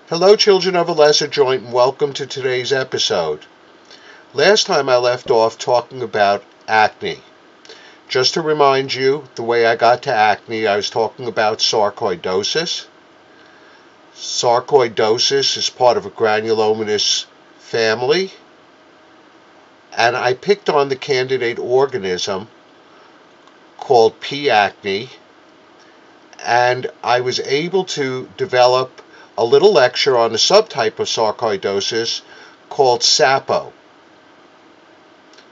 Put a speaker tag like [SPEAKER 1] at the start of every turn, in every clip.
[SPEAKER 1] Hello, children of a lesser joint, and welcome to today's episode. Last time I left off talking about acne. Just to remind you, the way I got to acne, I was talking about sarcoidosis. Sarcoidosis is part of a granulomatous family, and I picked on the candidate organism called P. acne, and I was able to develop a little lecture on a subtype of sarcoidosis called SAPO.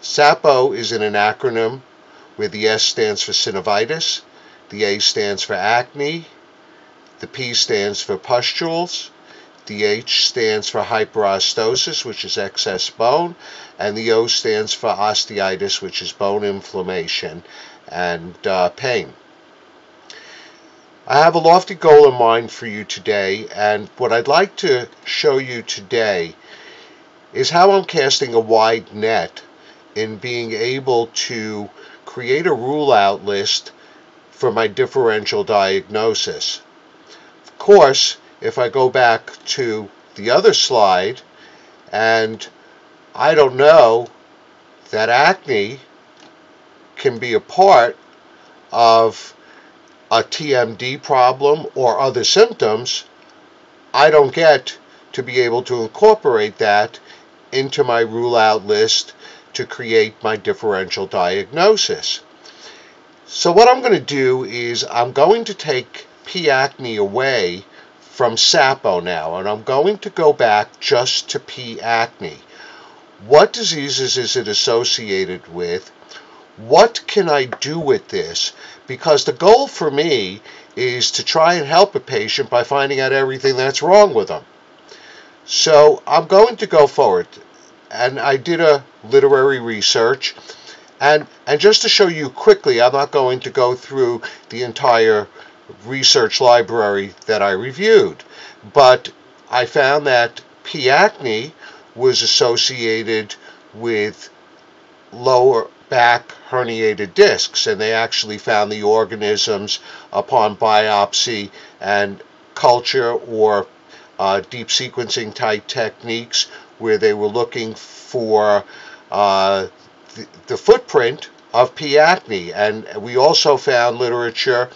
[SPEAKER 1] SAPO is in an acronym where the S stands for synovitis, the A stands for acne, the P stands for pustules, the H stands for hyperostosis, which is excess bone, and the O stands for osteitis, which is bone inflammation and pain. I have a lofty goal in mind for you today, and what I'd like to show you today is how I'm casting a wide net in being able to create a rule-out list for my differential diagnosis. Of course, if I go back to the other slide, and I don't know that acne can be a part of a TMD problem or other symptoms, I don't get to be able to incorporate that into my rule-out list to create my differential diagnosis. So what I'm going to do is I'm going to take P. acne away from SAPO now, and I'm going to go back just to P. acne. What diseases is it associated with? What can I do with this? Because the goal for me is to try and help a patient by finding out everything that's wrong with them. So I'm going to go forward, and I did a literary research, and just to show you quickly, I'm not going to go through the entire research library that I reviewed, but I found that P. acne was associated with lower back herniated discs, and they actually found the organisms upon biopsy and culture or deep sequencing type techniques where they were looking for the footprint of P. acne. And we also found literature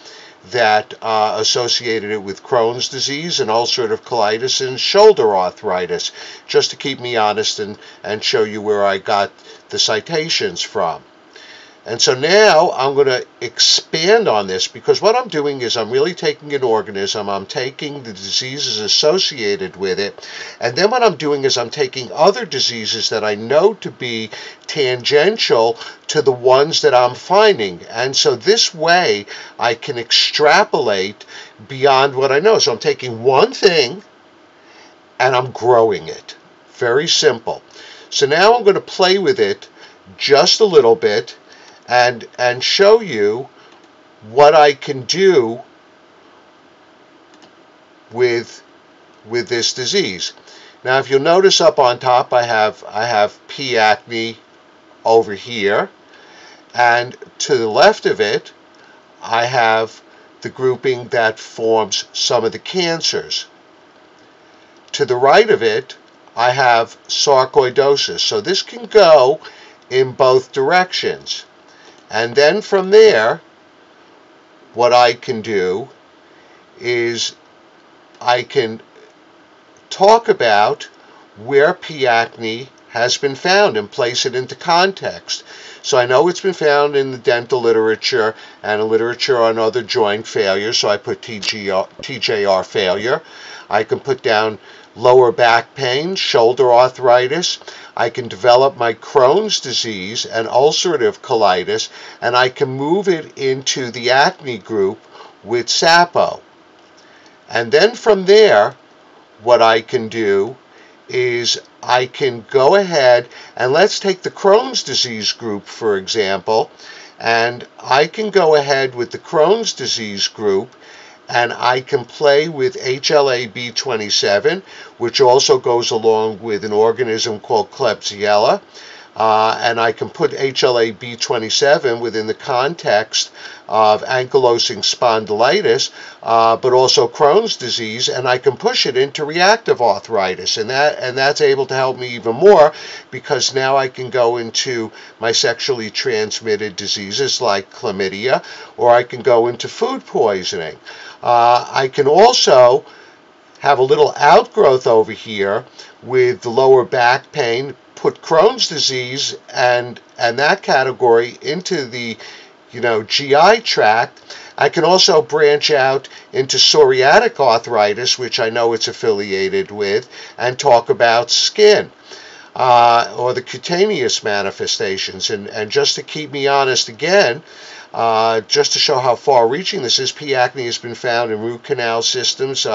[SPEAKER 1] that associated it with Crohn's disease and ulcerative colitis and shoulder arthritis, just to keep me honest and show you where I got the citations from. And so now I'm going to expand on this, because what I'm doing is I'm really taking an organism, I'm taking the diseases associated with it, and then what I'm doing is I'm taking other diseases that I know to be tangential to the ones that I'm finding. And so this way I can extrapolate beyond what I know. So I'm taking one thing and I'm growing it. Very simple. So now I'm going to play with it just a little bit and show you what I can do with this disease. Now, if you'll notice up on top, I have P. acne over here, and to the left of it, I have the grouping that forms some of the cancers. To the right of it, I have sarcoidosis. So this can go in both directions. And then from there, what I can do is I can talk about where P. acne has been found and place it into context. So I know it's been found in the dental literature and a literature on other joint failures, so I put TJR failure. I can put down lower back pain, shoulder arthritis. I can develop my Crohn's disease and ulcerative colitis, and I can move it into the acne group with SAPO. And then from there, what I can do is I can go ahead and let's take the Crohn's disease group, for example, and I can go ahead with the Crohn's disease group and I can play with HLA-B27, which also goes along with an organism called Klebsiella. and I can put HLA-B27 within the context of ankylosing spondylitis, but also Crohn's disease, and I can push it into reactive arthritis, and that's able to help me even more, because now I can go into my sexually transmitted diseases like chlamydia, or I can go into food poisoning. I can also have a little outgrowth over here with the lower back pain, put Crohn's disease and that category into the GI tract. I can also branch out into psoriatic arthritis, which I know it's affiliated with, and talk about skin or the cutaneous manifestations. And just to keep me honest again, just to show how far-reaching this is, P. acne has been found in root canal systems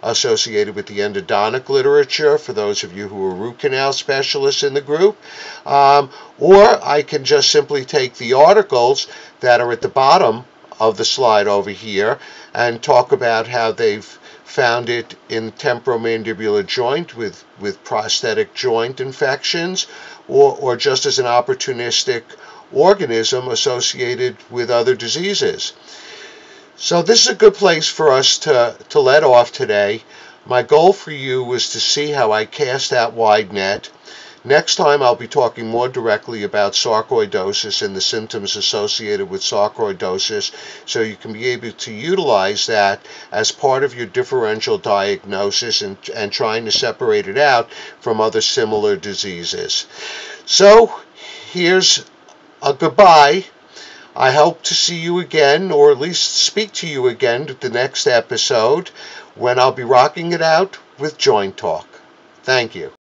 [SPEAKER 1] associated with the endodontic literature, for those of you who are root canal specialists in the group. Or I can just simply take the articles that are at the bottom of the slide over here and talk about how they've found it in temporomandibular joint with prosthetic joint infections, or just as an opportunistic organism associated with other diseases. So this is a good place for us to let off today. My goal for you was to see how I cast that wide net. Next time I'll be talking more directly about sarcoidosis and the symptoms associated with sarcoidosis, so you can be able to utilize that as part of your differential diagnosis and trying to separate it out from other similar diseases. So here's a goodbye. I hope to see you again, or at least speak to you again at the next episode, when I'll be rocking it out with Joint Talk. Thank you.